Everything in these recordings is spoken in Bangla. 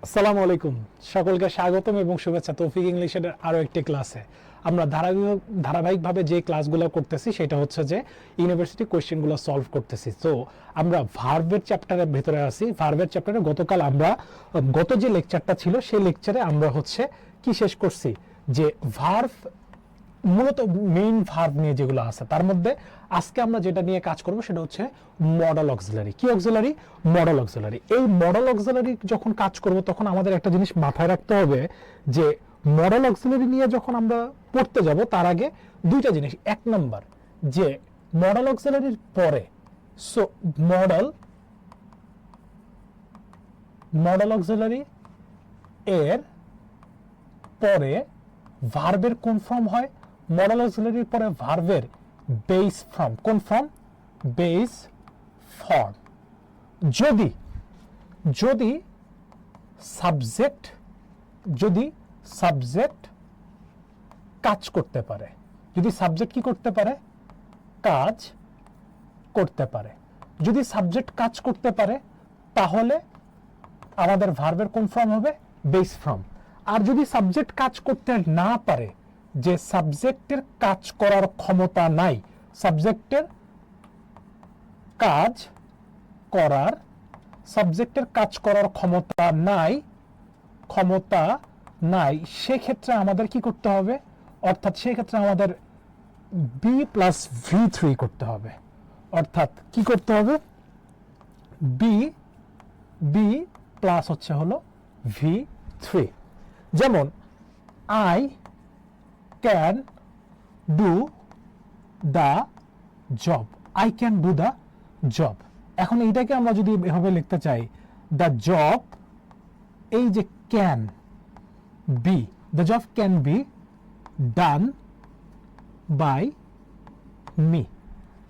আসসালামু আলাইকুম, সকলকে স্বাগতম এবং শুভেচ্ছা তৌফিক ইংলিশের আরও একটি ক্লাসে। আমরা ধারাবাহিকভাবে যে ক্লাসগুলো করতেছি সেটা হচ্ছে যে ইউনিভার্সিটি কোয়েশ্চেনগুলো সলভ করতেছি। তো আমরা ভার্বের চ্যাপ্টারের ভেতরে আছি। ভার্বের চ্যাপ্টারে গতকাল আমরা গত যে লেকচারটা ছিল সেই লেকচারে আমরা হচ্ছে কি শেষ করছি, যে ভার্ব মূলত মেইন ভার্ব নিয়ে যেগুলো আছে তার মধ্যে আজকে আমরা যেটা নিয়ে কাজ করব সেটা হচ্ছে মডেল অক্সিলারি। কি অক্সিলারি? Modal auxiliary. এই মডেল অক্সিলারি যখন কাজ করব তখন আমাদের একটা জিনিস মাথায় রাখতে হবে যে মডেল অক্সিলারি নিয়ে যখন আমরা পড়তে যাব তার আগে দুইটা জিনিস। এক নাম্বার, যে মডেল অক্সিলারির পরে মডেল অক্সিলারি এর পরে ভার্বের কোন ফর্ম হয়? মডেল অক্সিলারির পরে ভার্বের বেস ফর্ম। কোন ফর্ম? Base form. যদি সাবজেক্ট কাজ করতে পারে, যদি সাবজেক্ট কি করতে পারে? কাজ করতে পারে। যদি সাবজেক্ট কাজ করতে পারে তাহলে আমাদের ভার্বের কোন ফর্ম হবে? Base form. আর যদি সাবজেক্ট কাজ করতে না পারে, যে সাবজেক্টের কাজ করার ক্ষমতা নাই, সাবজেক্টের কাজ করার ক্ষমতা নাই, সেক্ষেত্রে আমাদের কি করতে হবে? অর্থাৎ সেক্ষেত্রে আমাদের বি প্লাস V3 করতে হবে। অর্থাৎ কি করতে হবে? বি প্লাস হচ্ছে হলো V3। যেমন I can do the job। I can do the job। এখন এইটাকে আমরা যদি এভাবে লিখতে চাই, the job, এই যে can be, the job can be done by me।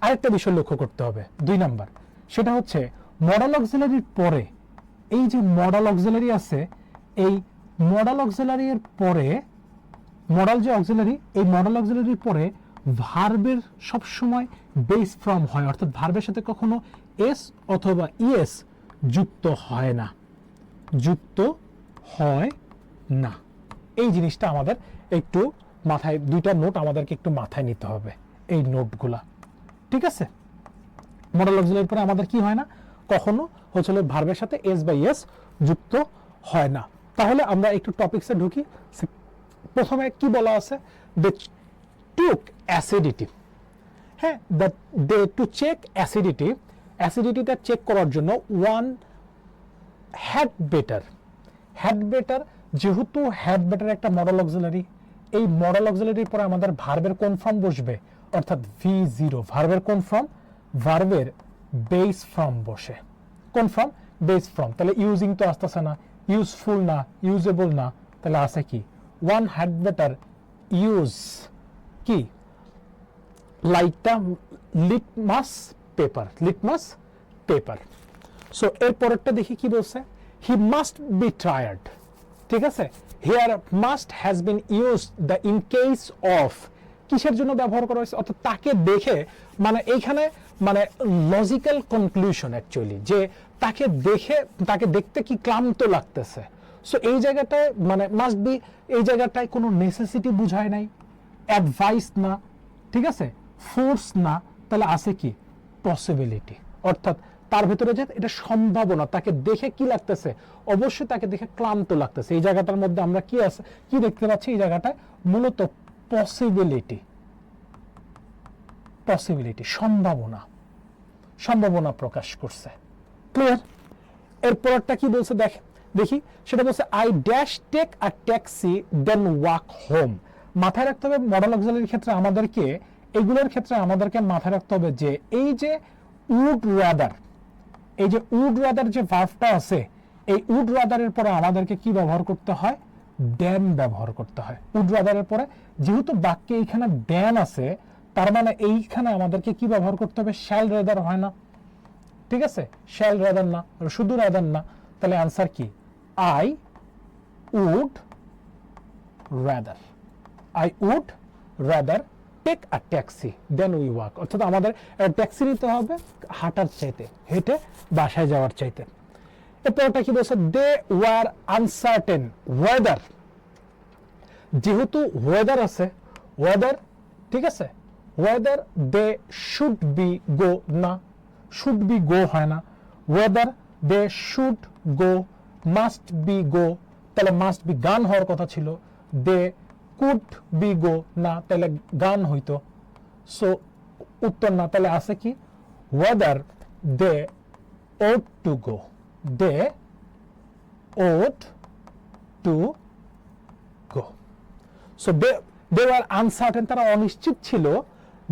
আরেকটা বিষয় লক্ষ্য করতে হবে, 2 নাম্বার, সেটা হচ্ছে মডেল অক্সিলারির পরে এই যে মডেল অক্সিলারি আছে, এই মডেল অক্সিলারির পরে মডেল যে অক্সিলারি, এই মডেল অক্সিলারির পরে ভার্বের সবসময় বেস ফর্ম হয়। অর্থাৎ ভার্বের সাথে কখনো এস অথবা ইএস যুক্ত হয় না। এই জিনিসটা আমাদের একটু মাথায়, দুইটা নোট আমাদেরকে একটু মাথায় নিতে হবে, এই নোটগুলা। ঠিক আছে? মডেল অক্সিলারির পরে আমাদের কি হয় না? কখনো হচ্ছে ভার্বের সাথে এস বা ইএস যুক্ত হয় না। তাহলে আমরা একটু টপিকসে ঢুকি। প্রথমে কি বলা আছে? দে টুক অ্যাসিডিটি। হ্যাঁ, দে টু চেক অ্যাসিডিটি। অ্যাসিডিটিটা চেক করার জন্য ওয়ান হ্যাড বেটার, যেহেতু হ্যাড বেটার একটা মডেল অক্সিলারি, এই মডেল অক্সিলারির পরে আমাদের ভার্বের কোন ফর্ম বসবে? অর্থাৎ V0। ভার্বের কোন ফর্ম? ভার্বের বেস ফর্ম বসে। কোন ফর্ম? Base form. তাহলে ইউজিং তো আসতেছে না, ইউজফুল না, ইউজেবল না, তাহলে আছে কি? ওয়ান হ্যাড বেটার ইউজ কি? লাইকটা লিটমাস পেপার। সো এর পরেরটা দেখি কি বলছে? He must be tired. ঠিক আছে? Here must has been used the in case of. কিসের জন্য ব্যবহার করা হয়েছে? অর্থাৎ তাকে দেখে, মানে এইখানে মানে লজিক্যাল কনক্লুশন অ্যাকচুয়ালি, যে তাকে দেখতে কি ক্লান্ত লাগতেছে। সো এই জায়গাটায় মানে মাস্ট বি, এই জায়গাটায় কোনো নেসেসিটি বুঝায় নাই, অ্যাডভাইস না, ঠিক আছে, ফোর্স না, তাহলে আছে কি? পসিবিলিটি। অর্থাৎ তার ভিতরে যে এটা সম্ভাবনা, তাকে দেখে কি লাগতেছে? অবশ্যই তাকে দেখে ক্লান্ত লাগতেছে। এই জায়গাটার মধ্যে আমরা কি আছে, কি দেখতে পাচ্ছি? এই জায়গাটায় মূলত পসিবিলিটি, সম্ভাবনা প্রকাশ করছে। ক্লিয়ার? এরপরটা কি বলছে দেখি, সেটা বলছে I dash take a taxi then walk home. মাথায় রাখতে হবে মডেল অক্সিলারির ক্ষেত্রে আমাদেরকে, এগুলোর ক্ষেত্রে আমাদেরকে মাথায় রাখতে হবে যে এই যে উড রাদার, যে ভার্বটা আছে, এই উড রাদারের পরে আমাদেরকে কি ব্যবহার করতে হয়? দেন ব্যবহার করতে হয়। উড রাদারের পরে যেহেতু বাক্যে এইখানে দেন আছে, তার মানে এইখানে আমাদেরকে কি ব্যবহার করতে হবে? শ্যাল রাদার হয় না? ঠিক আছে? শ্যাল রাদার না, শুধু রাদার না, তাহলে আনসার কি? I would rather take a taxi then we walk. অর্থাৎ আমাদের ট্যাক্সি নিতে হবে হাঁটার চাইতে, হেঁটে বাসায় যাওয়ার চাইতে। এরপরটা কি বলছে, দে ওয়ার আনসার্টেন ওয়েদার, যেহেতু ওয়েদার আছে, ওয়েদার, ঠিক আছে, whether they should be go, না শুড বি গো হয় না, whether they should go, must be go, তাহলে মাস্ট বি গান হওয়ার কথা ছিল, দে কুড বি গো, না তাহলে গান হইতো, সো উত্তর না, তাহলে আছে কি whether they ought to go, they ought to go. So they were uncertain, তারা অনিশ্চিত ছিল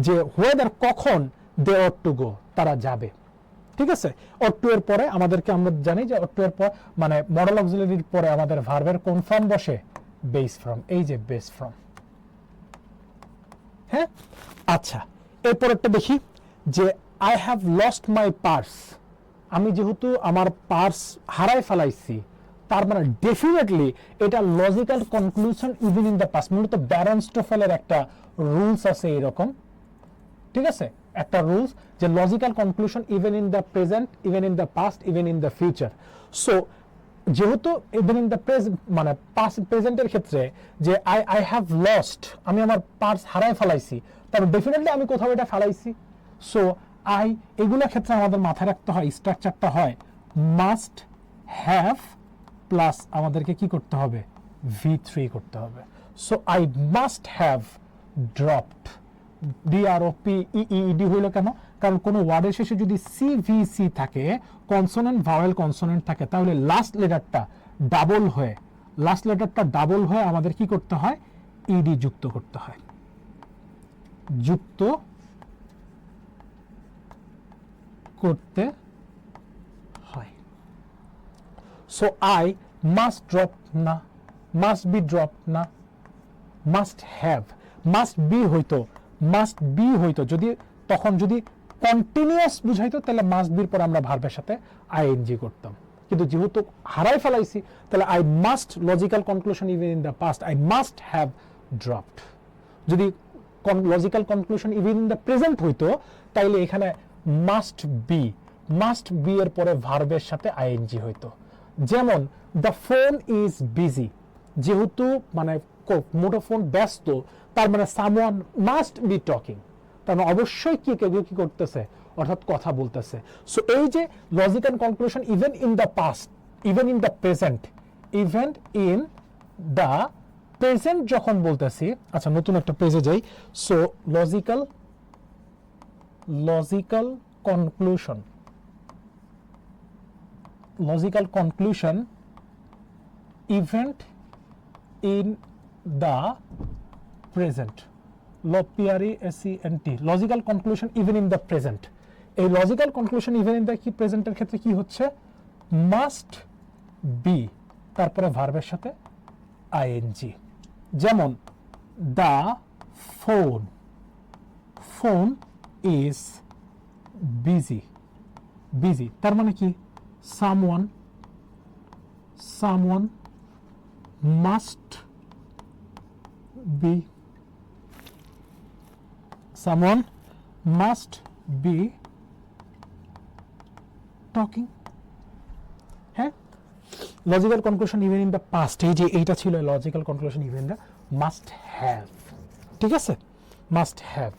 যে ওয়েদার কখন দে ওট টু গো, তারা যাবে। ঠিক আছে, ওট টু এর পরে আমাদেরকে, আমরা জানি যে ওট টু এর পর মানে মডেল অক্সিলারির পরে আমাদের ভার্বের কোন ফর্ম বসে, বেস ফর্ম, এই যে বেস ফর্ম। হ্যাঁ, আচ্ছা এরপরেরটা দেখি যে I have lost my purse, আমি যেহেতু আমার পার্স হারাই ফেলাইছি, তার মানে ডেফিনেটলি এটা logical conclusion even in the past, মূলত ব্যারনস্টোফেলের একটা রুলস আছে এরকম, ঠিক আছে, একটা রুলস যে logical conclusion even in the present, even in the past, even in the future. So যেহেতু ইভেন ইন দ্য মানে পাস্ট প্রেজেন্টের ক্ষেত্রে যে আই হ্যাভ লস্ট, আমি আমার পার্স হারাই ফেলাইছি, তারপর ডেফিনেটলি আমি কোথাও এটা ফেলাইছি। সো এগুলোর ক্ষেত্রে আমাদের মাথায় রাখতে হয়, স্ট্রাকচারটা হয় মাস্ট হ্যাভ প্লাস আমাদেরকে কি করতে হবে, V3 করতে হবে। So I must have dropped, DROPEED হইল কেন, কারণ কোনো ওয়ার্ডের শেষে যদি CVC থাকে, কনসোনেন্ট ভাওয়েল কনসোনেন্ট থাকে, তাহলে লাস্ট লেটারটা ডাবল হয়ে, লাস্ট লেটারটা ডাবল হয়ে আমাদের কি করতে হয়, ইডি যুক্ত করতে হয়, যুক্ত করতে হয়। সো আই মাস্ট ড্রপ না, মাস্ট বি ড্রপ না, মাস্ট হ্যাভ, মাস্ট বি হইতো, মাস্ট বি হইতো যদি তখন যদি কন্টিনিউয়াস বুঝাইতো, তাহলে মাস্ট বির পর আমরা ভার্বের সাথে আইএনজি করতাম, কিন্তু যেহেতু হারাই ফেলাইছি, তাহলে I must, logical conclusion even in the past, I must have dropped. যদি logical conclusion even in the present হইতো, তাইলে এখানে মাস্ট বি এর পরে ভার্বের সাথে আইএনজি হইতো। যেমন দ্য ফোন ইজ বিজি, যেহেতু মানে মুঠোফোন ব্যস্ত, তার মানে সামওয়ান মাস্ট বি টকিং, তার মানে অবশ্যই কি কেউ কি করতেছে, অর্থাৎ কথা বলতেছে। সো এই যে logical conclusion even in the past, even in the present, even in the present যখন বলতেছি, আচ্ছা নতুন একটা পেজে যাই। So logical conclusion even in the present, PRESENT, logical conclusion even in the present. এই logical conclusion even in the কি প্রেজেন্টের ক্ষেত্রে কি হচ্ছে, মাস্ট বি, তারপরে ভার্বের সাথে আইএনজি। যেমন দ্য ফোন ইজ বিজি, তার মানে কি someone must be, someone must be talking। হ্যাঁ, logical conclusion even in the past, এই যে এইটা ছিল logical conclusion even the must have, ঠিক আছে, মাস্ট হ্যাভ।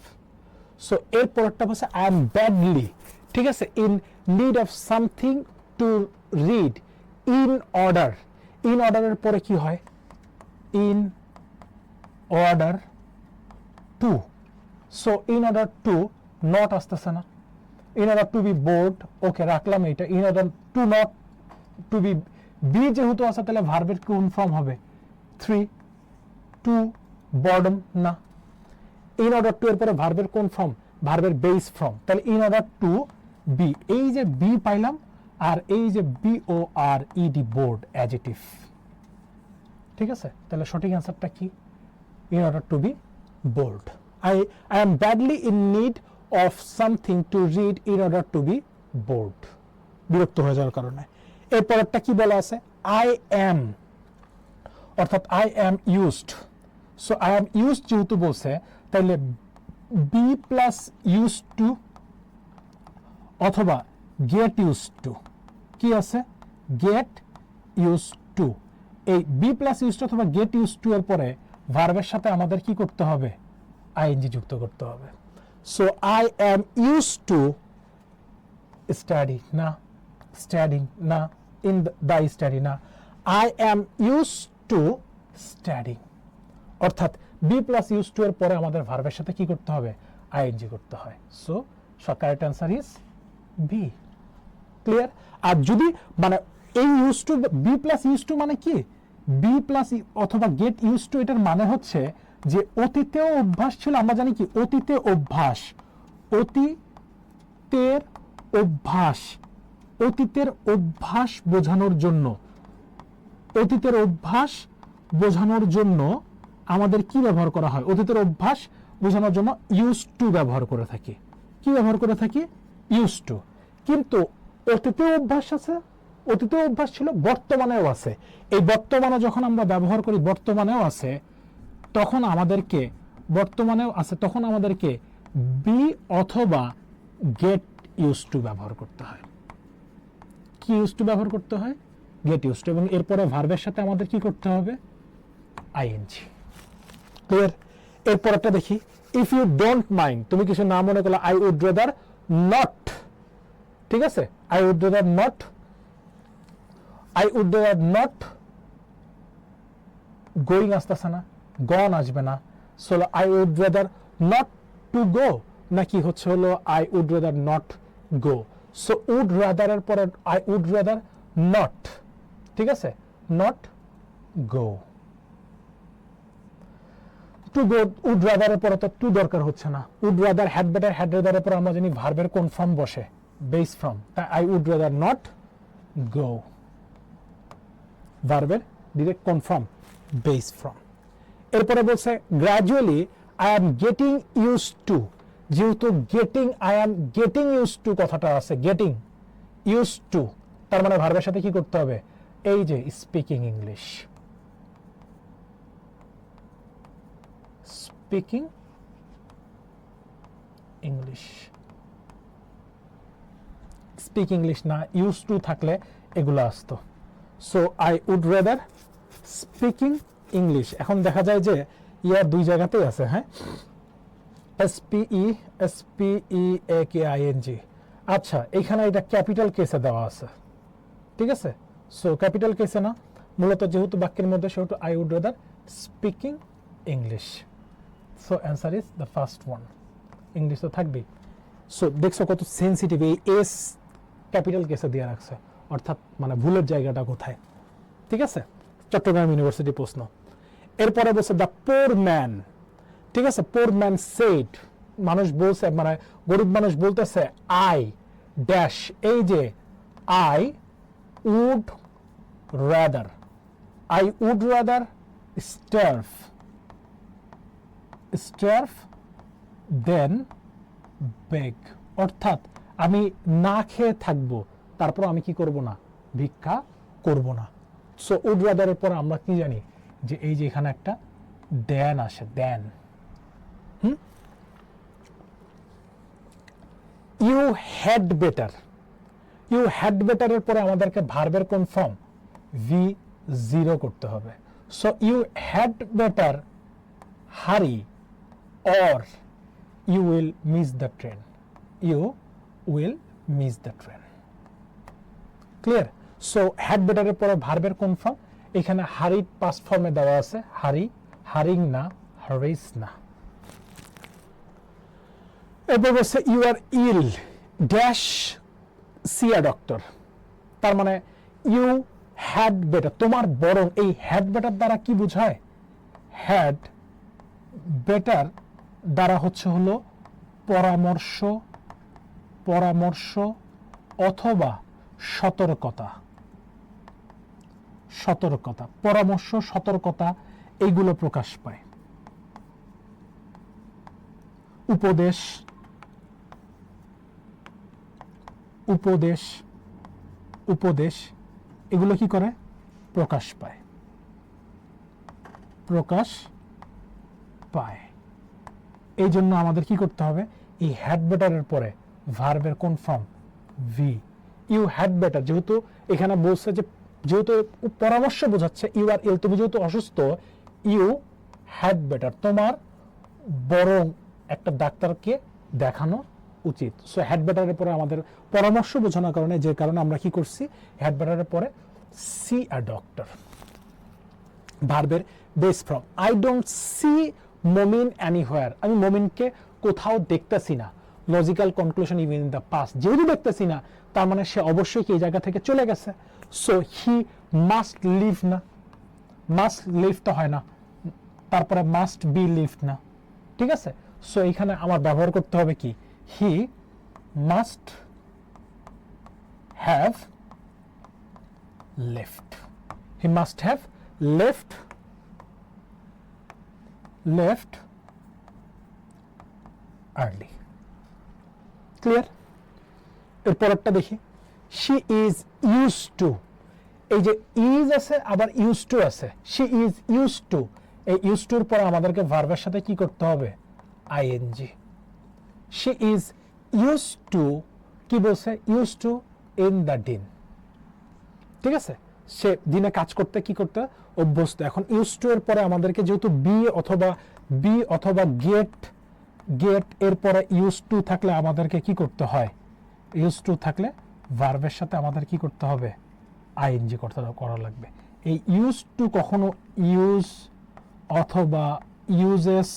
সো এর পরেরটা হচ্ছে আই এম ব্যাডলি, ঠিক আছে, in need of something to read, in order, in অর্ডারের পরে কি হয়, in order to. So in order to, not আসতেছে না, in order to be bored, okay রাখলাম এইটা, in order to not to be, be যেহেতু আছে তাহলে ভার্বের কোন ফর্ম হবে, 3, টু বর্ডম, না, ইন অর্ডার টু এর পরে ভার্বের কোন ফর্ম, ভার্বের বেস ফর্ম, তাহলে ইন অর্ডার টু বি, এই যে বি পাইলাম, আর এই যে BORED বোর্ড অ্যাডজেক্টিভ, ঠিক আছে, তাহলে সঠিক অ্যান্সারটা কি, in order to be bored. I am badly in need of something to read in order to be bored, বিরক্ত হয়ে যাওয়ার কারণে। এরপরটা কি বলা আছে, I am, অর্থাৎ I am used। So I am used যেহেতু বলছে, তাহলে be plus used to অথবা get used to, কি আছে গেট ইউজ টু, এই বি প্লাস ইউজ টু অথবা গেট ইউজ টু এর পরে ভার্বের সাথে আমাদের কি করতে হবে, আইএনজি যুক্ত করতে হবে। So I am use to study, না স্টাডিং, না ইন দ্য স্টাডি, না I am use to studying. অর্থাৎ বি প্লাস ইউজ টু এর পরে আমাদের ভার্বের সাথে কি করতে হবে, আইএনজি করতে হয়। So correct answer is B. Clear? আর যদি মানে এই use to, B plus use to মানে কি, বি প্লাস অথবা গেট ইউজ টু, এটার মানে হচ্ছে যে অতীতেও অভ্যাস ছিল। আমরা জানি কি অতীতে অভ্যাস, অতীতের অভ্যাস, অতীতের অভ্যাস বোঝানোর জন্য, অতীতের অভ্যাস বোঝানোর জন্য আমাদের কি ব্যবহার করা হয়, অতীতের অভ্যাস বোঝানোর জন্য ইউজ টু ব্যবহার করে থাকি। কি ব্যবহার করে থাকি, ইউজ টু। কিন্তু অতীতেও অভ্যাস আছে, অতীতেও অভ্যাস ছিল, বর্তমানেও আছে। এই বর্তমানে যখন আমরা ব্যবহার করি, বর্তমানেও আছে, তখন আমাদেরকে, বর্তমানেও আছে তখন আমাদেরকে বি অথবা গেট ইউজ টু ব্যবহার করতে হয়। কি ইউজ টু ব্যবহার করতে হয়, গেট ইউজ টু, এবং এরপরে ভার্বের সাথে আমাদের কি করতে হবে, আইএনজি। ক্লিয়ার? এরপর একটা দেখি, ইফ ইউ ডোন্ট মাইন্ড, তুমি কিছু না মনে করলে, আই উড রাদার নট, ঠিক আছে, I would rather not, I would rather not going আসতেছে না, গন আসবে না, so I would rather not to go, নাকি হচ্ছে হলো I would rather not go. So would রাদারের পরে আই উড রাদার নট, ঠিক আছে, not go. To go, would রাদারের পরে তো টু দরকার হচ্ছে না, would rather, had better, had রাদারের পর আমরা জানি ভার্বের কোন ফর্ম বসে, বেস ফর্ম, তাই I would rather not go, ভার্বের ডিরেক্ট কোন ফর্ম, বেস ফর্ম। এরপরে বলছে gradually I am getting use to, যেহেতু getting, I am getting use to কথাটা আছে, গেটিং ইউজ টু, তার মানে ভার্বের সাথে কি করতে হবে, এই যে speaking English, speaking English, speak English না, ইউজ টু থাকলে এগুলো আসতো। So I would rather speaking English. এখন দেখা যায় যে ইয়ার দুই জায়গাতেই আছে, হ্যাঁ, SPEAKING। আচ্ছা, এখানে এটা ক্যাপিটাল কেসে দেওয়া আছে, ঠিক আছে, সো ক্যাপিটাল কেসে না, মূলত যেহেতু বাক্যের মধ্যে, সেহেতু I would rather speaking English. So answer is the first one, English তো থাকবেই। সো দেখছো কত সেন্সিটিভ, এই এস ক্যাপিটাল কেসে দিয়ে রাখছে, অর্থাৎ মানে ভুলের জায়গাটা কোথায়, ঠিক আছে। চট্টগ্রাম ইউনিভার্সিটি প্রশ্ন। এরপরে বলছে দ্য পোর ম্যান, ঠিক আছে, পোর ম্যান সেড, মানুষ বলছে, মানে গরিব মানুষ বলতেছে, আই ড্যাশ, এই যে I would rather, I would rather starve, starve then beg, অর্থাৎ আমি না খেয়ে থাকবো, তারপর আমি কি করব না, ভিক্ষা করব না। সো উড রাদারের পর আমরা কি জানি, যে এই যে এখানে একটা দেন আসে, then. You had better, you had বেটারের পরে আমাদেরকে ভার্বের কোন ফর্ম, V0 করতে হবে। So you had better hurry or you will miss the train, you will miss the train. Clear? So had বেটারের পরে ভার্বের কোন ফর্ম, এখানে হারি পাস্ট ফর্মে দেওয়া আছে, হারি, হারিং না, হারিস না। এরপর বলছে you are ill dash see a doctor, তার মানে ইউ হ্যাড বেটার, তোমার বরং, এই হ্যাড বেটার দ্বারা কি বোঝায়, হ্যাড বেটার দ্বারা হচ্ছে হলো পরামর্শ, পরামর্শ অথবা সতর্কতা, সতর্কতা, পরামর্শ, সতর্কতা, এইগুলো প্রকাশ পায়। উপদেশ, উপদেশ, উপদেশ, এগুলো কি করে, প্রকাশ পায়, প্রকাশ পায়। এই জন্য আমাদের কি করতে হবে, এই হ্যাড বেটারের পরে ভার্বের কোন form, V. You had better, যেহেতু এখানে বলছে যে যেহেতু পরামর্শ বোঝাচ্ছে ইউ আর ইল, তুমি যেহেতু অসুস্থ, ইউ হ্যাড বেটার, তোমার বরং একটা ডাক্তারকে দেখানো উচিত। সো হ্যাড বেটারের পরে আমাদের পরামর্শ বোঝানোর কারণে, যে কারণে আমরা কি করছি, হ্যাড বেটারের পরে সি আ ডক্টর। ভার্বের base form, I don't see Momin anywhere, আমি মমিনকে কোথাও দেখতেছি না। Logical conclusion, even in the past, যেহেতু দেখতেছি না তার মানে সে অবশ্যই কি এই জায়গা থেকে চলে গেছে। সো হি মাস্ট লিভ না, মাস্ট লিভ তো হয় না, তারপরে মাস্ট বি লিভ না, ঠিক আছে। সো এখানে আমার ব্যবহার করতে হবে কি, he must have left, he must have left early. Clear? এর পরেরটা দেখি, শি ইজ ইউজ টু, এই যে ইজ আছে আবার ইউজ টু আছে, শি ইজ ইউজ টু, এই ইউজ টুর পরে আমাদেরকে ভার্বের সাথে কি করতে হবে, ING. She is use to, কি বলছে, ইউজ টু ইন দ্য দিন, ঠিক আছে, সে দিনে কাজ করতে কি করতে অভ্যস্ত। এখন ইউজ টু এর পরে আমাদেরকে যেহেতু বি অথবা গেট এর পরে ইউজ টু থাকলে আমাদেরকে কি করতে হয়, ইউজ টু থাকলে ভার্বের সাথে আমাদের কি করতে হবে, আইএনজি করা লাগবে। এই ইউজ টু কখনো ইউজ অথবা ইউজেস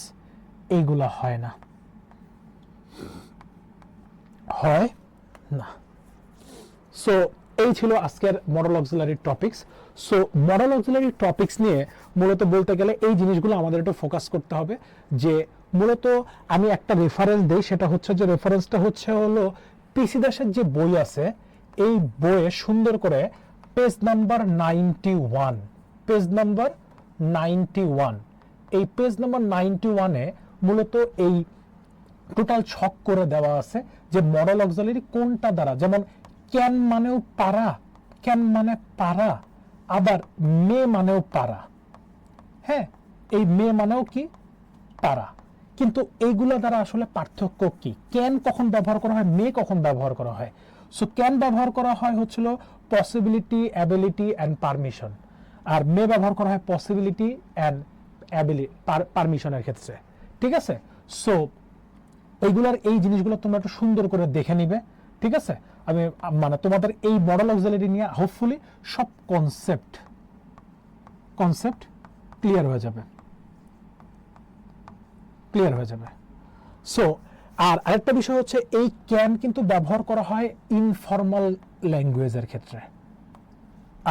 এইগুলা হয় না, হয় না। সো এই ছিল আজকের modal auxiliary topics. So modal auxiliary topics নিয়ে মূলত বলতে গেলে এই জিনিসগুলো আমাদের একটু ফোকাস করতে হবে, যে মূলত আমি একটা রেফারেন্স দিই, সেটা হচ্ছে যে রেফারেন্সটা হলো পিসি দাসের যে বই আছে, এই বইয়ে সুন্দর করে পেজ নাম্বার 91, পেজ নাম্বার 91, এই পেজ নাম্বার 91-এ মূলত এই টোটাল ছক করে দেওয়া আছে যে মডেল অক্সিলারি কোনটা দ্বারা, যেমন ক্যান মানেও পারা, ক্যান মানে পারা, আবার মে মানেও পারা, হ্যাঁ, এই মে মানেও কি পারা, কিন্তু এইগুলা দ্বারা আসলে পার্থক্য কি, ক্যান কখন ব্যবহার করা হয়, মে কখন ব্যবহার করা হয়। সো ক্যান ব্যবহার করা হয় হচ্ছিল পসিবিলিটি, অ্যাবিলিটি অ্যান্ড পারমিশন, আর মে ব্যবহার করা হয় পসিবিলিটি অ্যান্ড পারমিশনের ক্ষেত্রে, ঠিক আছে। সো এইগুলার এই জিনিসগুলো তোমরা একটু সুন্দর করে দেখে নিবে, ঠিক আছে। আমি মানে তোমাদের এই মডেল অক্সিলারি নিয়ে হোপফুলি সব কনসেপ্ট ক্লিয়ার হয়ে যাবে। সো আর আরেকটা বিষয় হচ্ছে, এই ক্যান কিন্তু ব্যবহার করা হয় ইনফর্মাল ল্যাঙ্গুয়েজের ক্ষেত্রে,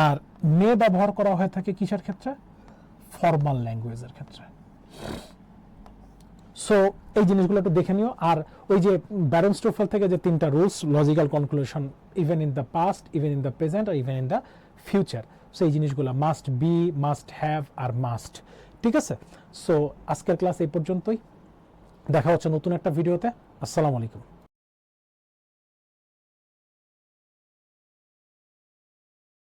আর মে ব্যবহার করা হয়ে থাকে কিসের ক্ষেত্রে, ফর্মাল ল্যাঙ্গুয়েজের ক্ষেত্রে। সো এই জিনিসগুলো একটু দেখে নিও। আর ওই যে ব্যারনস্টোফেল থেকে যে 3টা rules, logical conclusion, even in the past, even in the present আর even in the future, so এই জিনিসগুলো মাস্ট বি, মাস্ট হ্যাভ আর মাস্ট, ঠিক আছে। সো আজকের ক্লাস এই পর্যন্তই, দেখা হচ্ছে নতুন একটা ভিডিওতে। আসসালামু আলাইকুম।